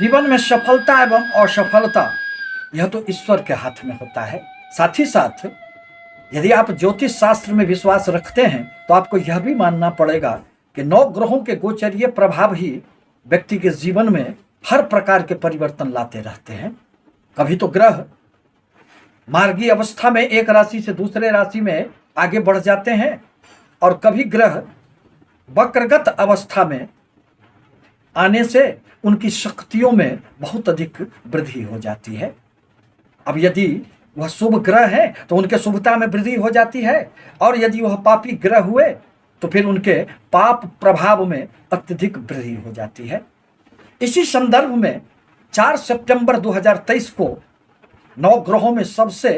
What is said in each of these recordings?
जीवन में सफलता एवं असफलता यह तो ईश्वर के हाथ में होता है। साथ ही साथ यदि आप ज्योतिष शास्त्र में विश्वास रखते हैं तो आपको यह भी मानना पड़ेगा कि 9 ग्रहों के गोचरीय प्रभाव ही व्यक्ति के जीवन में हर प्रकार के परिवर्तन लाते रहते हैं। कभी तो ग्रह मार्गीय अवस्था में एक राशि से दूसरे राशि में आगे बढ़ जाते हैं और कभी ग्रह वक्रगत अवस्था में आने से उनकी शक्तियों में बहुत अधिक वृद्धि हो जाती है। अब यदि वह शुभ ग्रह है तो उनके शुभता में वृद्धि हो जाती है, और यदि वह पापी ग्रह हुए तो फिर उनके पाप प्रभाव में अत्यधिक वृद्धि हो जाती है। इसी संदर्भ में 4 सितंबर 2023 को 9 ग्रहों में सबसे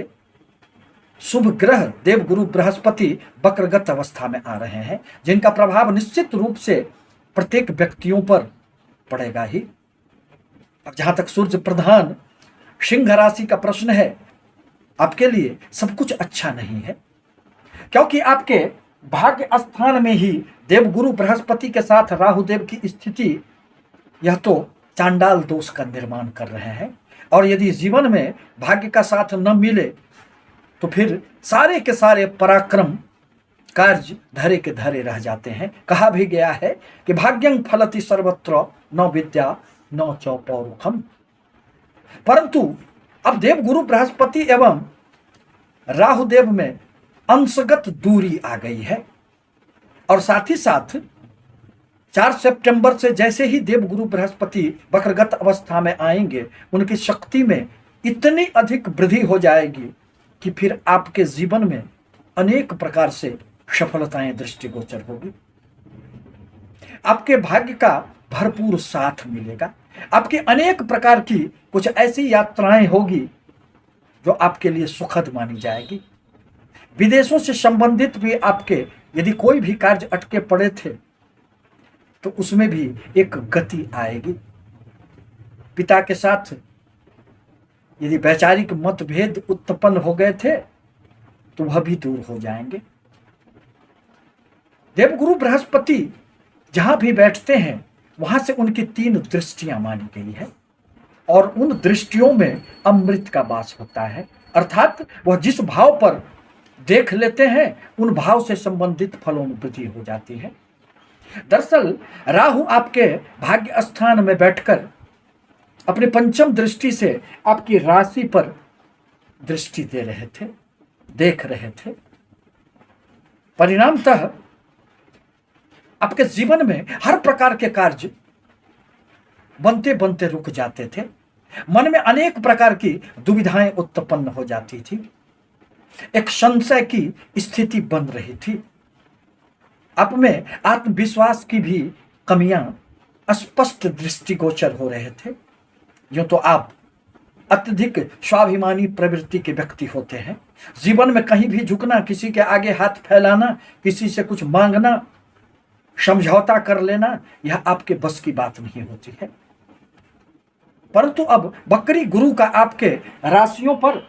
शुभ ग्रह देवगुरु बृहस्पति वक्रगत अवस्था में आ रहे हैं, जिनका प्रभाव निश्चित रूप से प्रत्येक व्यक्तियों पर पड़ेगा ही। अब जहां तक सूर्य प्रधान सिंह राशि का प्रश्न है, आपके लिए सब कुछ अच्छा नहीं है, क्योंकि आपके भाग्य स्थान में ही देवगुरु बृहस्पति के साथ राहुदेव की स्थिति यह तो चांडाल दोष का निर्माण कर रहे हैं। और यदि जीवन में भाग्य का साथ न मिले तो फिर सारे के सारे पराक्रम कार्य धरे के धरे रह जाते हैं। कहा भी गया है कि भाग्यं फलति सर्वत्र न विद्या न च पौरुखम। परंतु अब देवगुरु बृहस्पति एवं राहुदेव में अंशगत दूरी आ गई है, और साथ ही साथ 4 सितंबर से जैसे ही देवगुरु बृहस्पति वक्रगत अवस्था में आएंगे, उनकी शक्ति में इतनी अधिक वृद्धि हो जाएगी कि फिर आपके जीवन में अनेक प्रकार से सफलताएं दृष्टिगोचर होगी। आपके भाग्य का भरपूर साथ मिलेगा। आपकी अनेक प्रकार की कुछ ऐसी यात्राएं होगी जो आपके लिए सुखद मानी जाएगी। विदेशों से संबंधित भी आपके यदि कोई भी कार्य अटके पड़े थे तो उसमें भी एक गति आएगी। पिता के साथ यदि वैचारिक मतभेद उत्पन्न हो गए थे तो वह भी दूर हो जाएंगे। देवगुरु बृहस्पति जहां भी बैठते हैं वहां से उनकी 3 दृष्टियां मानी गई है, और उन दृष्टियों में अमृत का वास होता है, अर्थात वह जिस भाव पर देख लेते हैं उन भाव से संबंधित फलों में वृद्धि हो जाती है। दरअसल राहु आपके भाग्य स्थान में बैठकर अपने पंचम दृष्टि से आपकी राशि पर दृष्टि देख रहे थे। परिणामतः आपके जीवन में हर प्रकार के कार्य बनते बनते रुक जाते थे। मन में अनेक प्रकार की दुविधाएं उत्पन्न हो जाती थी। एक संशय की स्थिति बन रही थी। आप में आत्मविश्वास की भी कमियां स्पष्ट दृष्टिगोचर हो रहे थे। यूं तो आप अत्यधिक स्वाभिमानी प्रवृत्ति के व्यक्ति होते हैं। जीवन में कहीं भी झुकना, किसी के आगे हाथ फैलाना, किसी से कुछ मांगना, समझौता कर लेना, यह आपके बस की बात नहीं होती है। परंतु अब बकरी गुरु का आपके राशियों पर,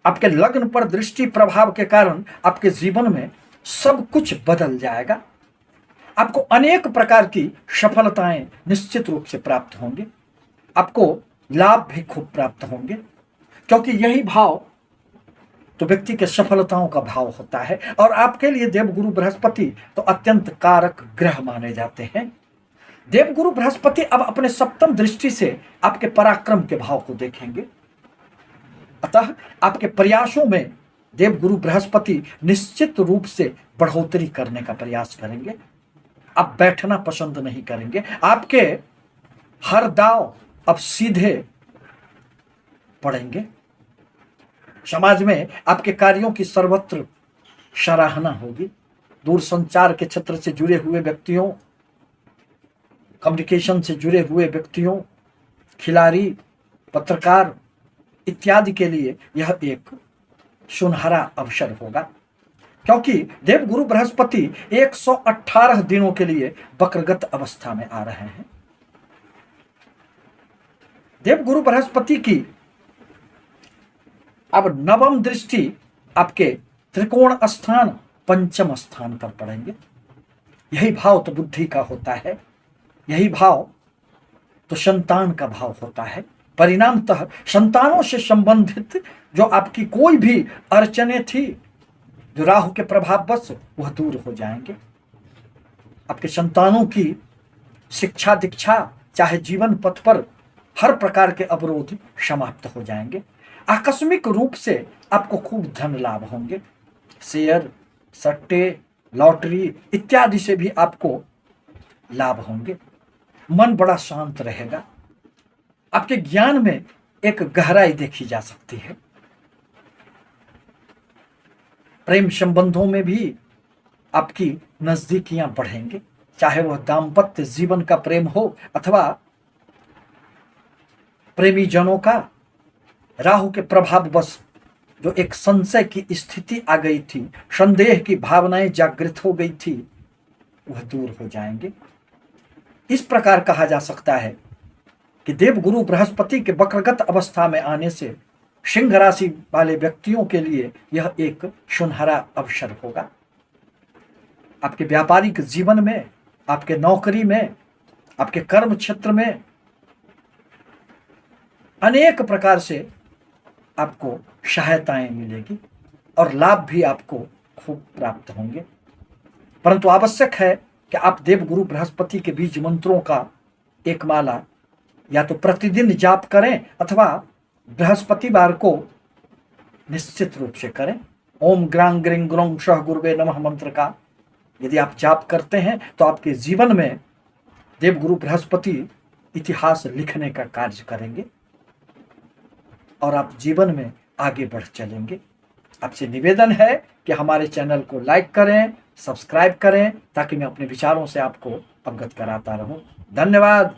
आपके लग्न पर दृष्टि प्रभाव के कारण आपके जीवन में सब कुछ बदल जाएगा। आपको अनेक प्रकार की सफलताएं निश्चित रूप से प्राप्त होंगे। आपको लाभ भी खूब प्राप्त होंगे, क्योंकि यही भाव तो व्यक्ति के सफलताओं का भाव होता है। और आपके लिए देवगुरु बृहस्पति तो अत्यंत कारक ग्रह माने जाते हैं। देवगुरु बृहस्पति अब अपने सप्तम दृष्टि से आपके पराक्रम के भाव को देखेंगे। अतः आपके प्रयासों में देवगुरु बृहस्पति निश्चित रूप से बढ़ोतरी करने का प्रयास करेंगे। आप बैठना पसंद नहीं करेंगे। आपके हर दांव अब सीधे पड़ेंगे। समाज में आपके कार्यों की सर्वत्र सराहना होगी। दूरसंचार के क्षेत्र से जुड़े हुए व्यक्तियों, कम्युनिकेशन से जुड़े हुए व्यक्तियों, खिलाड़ी, पत्रकार इत्यादि के लिए यह एक सुनहरा अवसर होगा, क्योंकि देवगुरु बृहस्पति 118 दिनों के लिए वक्रगत अवस्था में आ रहे हैं। देवगुरु बृहस्पति की अब नवम दृष्टि आपके त्रिकोण स्थान पंचम स्थान पर पड़ेंगे। यही भाव तो बुद्धि का होता है। यही भाव तो संतान का भाव होता है। परिणामतः संतानों से संबंधित जो आपकी कोई भी अड़चने थी, जो राहु के प्रभाववश, वह दूर हो जाएंगे। आपके संतानों की शिक्षा दीक्षा, चाहे जीवन पथ पर हर प्रकार के अवरोध समाप्त हो जाएंगे। आकस्मिक रूप से आपको खूब धन लाभ होंगे। शेयर, सट्टे, लॉटरी इत्यादि से भी आपको लाभ होंगे। मन बड़ा शांत रहेगा। आपके ज्ञान में एक गहराई देखी जा सकती है। प्रेम संबंधों में भी आपकी नजदीकियां बढ़ेंगे, चाहे वह दाम्पत्य जीवन का प्रेम हो अथवा प्रेमी जनों का। राहु के प्रभाववश जो एक संशय की स्थिति आ गई थी, संदेह की भावनाएं जागृत हो गई थी, वह दूर हो जाएंगे। इस प्रकार कहा जा सकता है कि देवगुरु बृहस्पति के वक्रगत अवस्था में आने से सिंह राशि वाले व्यक्तियों के लिए यह एक सुनहरा अवसर होगा। आपके व्यापारिक जीवन में, आपके नौकरी में, आपके कर्म क्षेत्र में अनेक प्रकार से आपको सहायताएं मिलेगी और लाभ भी आपको खूब प्राप्त होंगे। परंतु आवश्यक है कि आप देवगुरु बृहस्पति के बीज मंत्रों का एक माला या तो प्रतिदिन जाप करें अथवा बृहस्पतिवार को निश्चित रूप से करें। ओम ग्रांग ग्रिंग ग्रोंग शह गुरुवे नमः मंत्र का यदि आप जाप करते हैं तो आपके जीवन में देवगुरु बृहस्पति इतिहास लिखने का कार्य करेंगे और आप जीवन में आगे बढ़ चलेंगे। आपसे निवेदन है कि हमारे चैनल को लाइक करें, सब्सक्राइब करें, ताकि मैं अपने विचारों से आपको अवगत कराता रहूं। धन्यवाद।